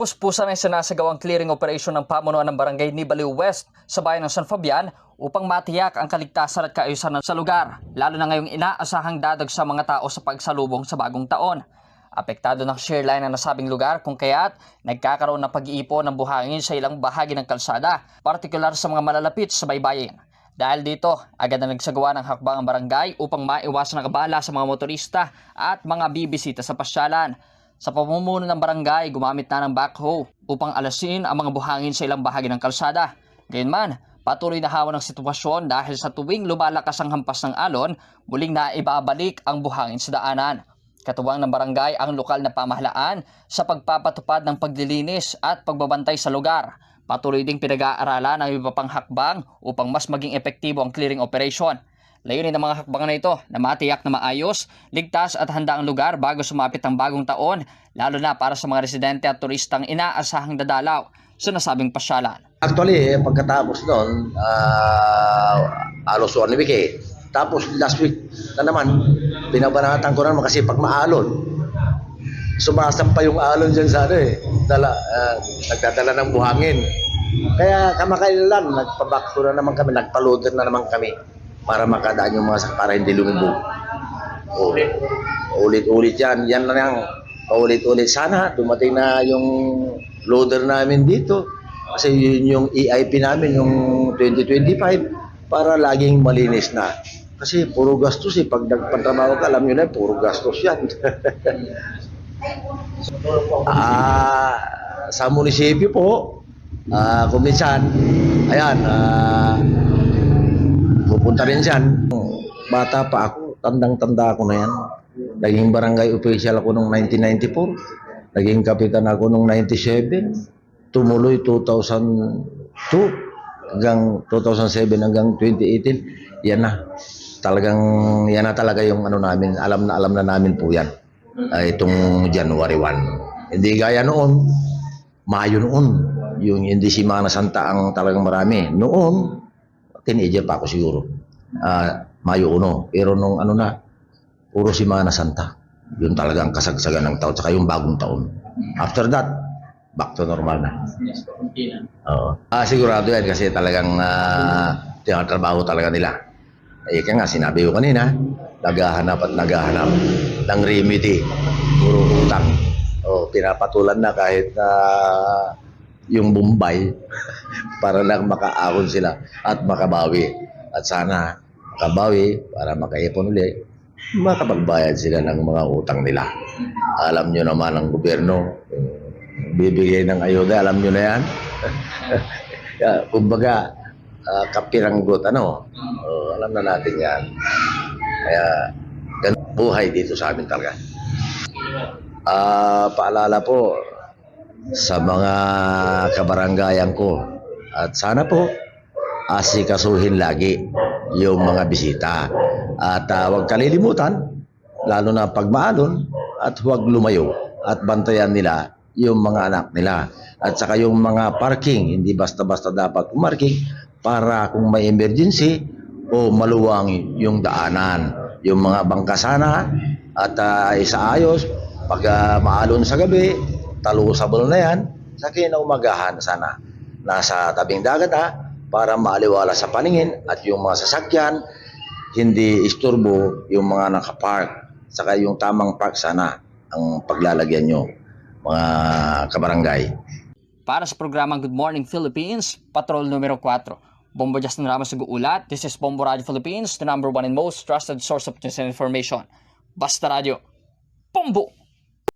Puspusan ay sinasagawang clearing operation ng pamunuan ng barangay Nibaliw West sa bayan ng San Fabian upang matiyak ang kaligtasan at kaayusan sa lugar, lalo na ngayong inaasahang dadag sa mga tao sa pagsalubong sa bagong taon. Apektado ng shear line ang nasabing lugar kung kaya't nagkakaroon ng pag-iipon ng buhangin sa ilang bahagi ng kalsada, partikular sa mga malalapit sa baybayin. Dahil dito, agad na nagsagawa ng hakbang ang barangay upang maiwasan ang abala sa mga motorista at mga bibisita sa pasyalan. Sa pamumuno ng barangay, gumamit na ng backhoe upang alasin ang mga buhangin sa ilang bahagi ng kalsada. Gayunman, patuloy na hawa ng sitwasyon dahil sa tuwing lumalakas ang hampas ng alon, muling naibabalik ang buhangin sa daanan. Katuwang ng barangay ang lokal na pamahalaan sa pagpapatupad ng paglilinis at pagbabantay sa lugar. Patuloy ding pinag-aaralan ang iba pang hakbang upang mas maging epektibo ang clearing operation. Layunin ng mga hakbang na ito na matiyak na maayos, ligtas at handa ang lugar bago sumapit ang bagong taon, lalo na para sa mga residente at turistang inaasahang dadalaw sa nasabing pasyalan. Actually, pagkatapos noon, alos 1 week eh. Tapos last week na naman, binabanatan ko naman kasi pag maalon, sumasampa yung alon dyan sa nagdadala ng buhangin. Kaya kamakailan, nagpabakto na naman kami, nagpa-loader na naman kami para makadaan yung mga para hindi lumubog. Ulit-ulit yan na lang, paulit-ulit. Sana dumating na yung loader namin dito kasi yun yung EIP namin yung 2025 para laging malinis na. Kasi puro gastos eh. Pag nagpatrabaho ka, alam nyo na, puro gastos yan. Sa munisipyo po, kung minsan, ayan, pupunta rin dyan. Bata pa ako, tandang-tanda ako na yan. Naging barangay official ako noong 1994. Naging kapitan ako noong 97. Tumuloy 2002 hanggang 2007 hanggang 2018. Yan na. Yan na talaga yung ano namin. Alam na namin po yan. Itong January 1. Hindi gaya noon. Mayo noon. Yung hindi si Mana Santa ang talagang marami. Noon, teenager pa ako siguro. Mayo 1. Pero nung ano na, puro si Mana Santa. Yun talagang kasagsagan ng taon. Saka yung bagong taon. After that, back to normal na. Sigurado yan kasi talagang tinatrabaho talaga nila. Kaya nga, sinabi ko kanina, naghahanap ng remedy. Puro utang. Pinapatulan na kahit yung Bombay para lang makaahon sila at makabawi. At sana makabawi para makaipon ulit, makapagbayad sila ng mga utang nila. Alam nyo naman ang gobyerno, bibigay ng ayuda, alam nyo na yan. Kumbaga, kapiranggot, alam na natin yan. Kaya, ganun buhay dito sa amin talaga. Paalala po sa mga kabaranggayan ko at sana po asikasuhin lagi yung mga bisita at huwag kalilimutan lalo na pag maalon at huwag lumayo at bantayan nila yung mga anak nila at saka yung mga parking, hindi basta-basta dapat pumarking para kung may emergency o maluwang yung daanan, yung mga bangka sana at isaayos pag maalon sa gabi, talusable na yan, sa kinaumagahan sana nasa tabing dagat para maaliwala sa paningin at yung mga sasakyan hindi isturbo yung mga nakapark, saka yung tamang park sana ang paglalagyan nyo mga kabarangay. Para sa programang Good Morning Philippines, Patrol numero 4. Bombo Justin Ramos nag-uulat. This is Bombo Radio Philippines, the #1 and most trusted source of news and information. Basta Radio. Bombo!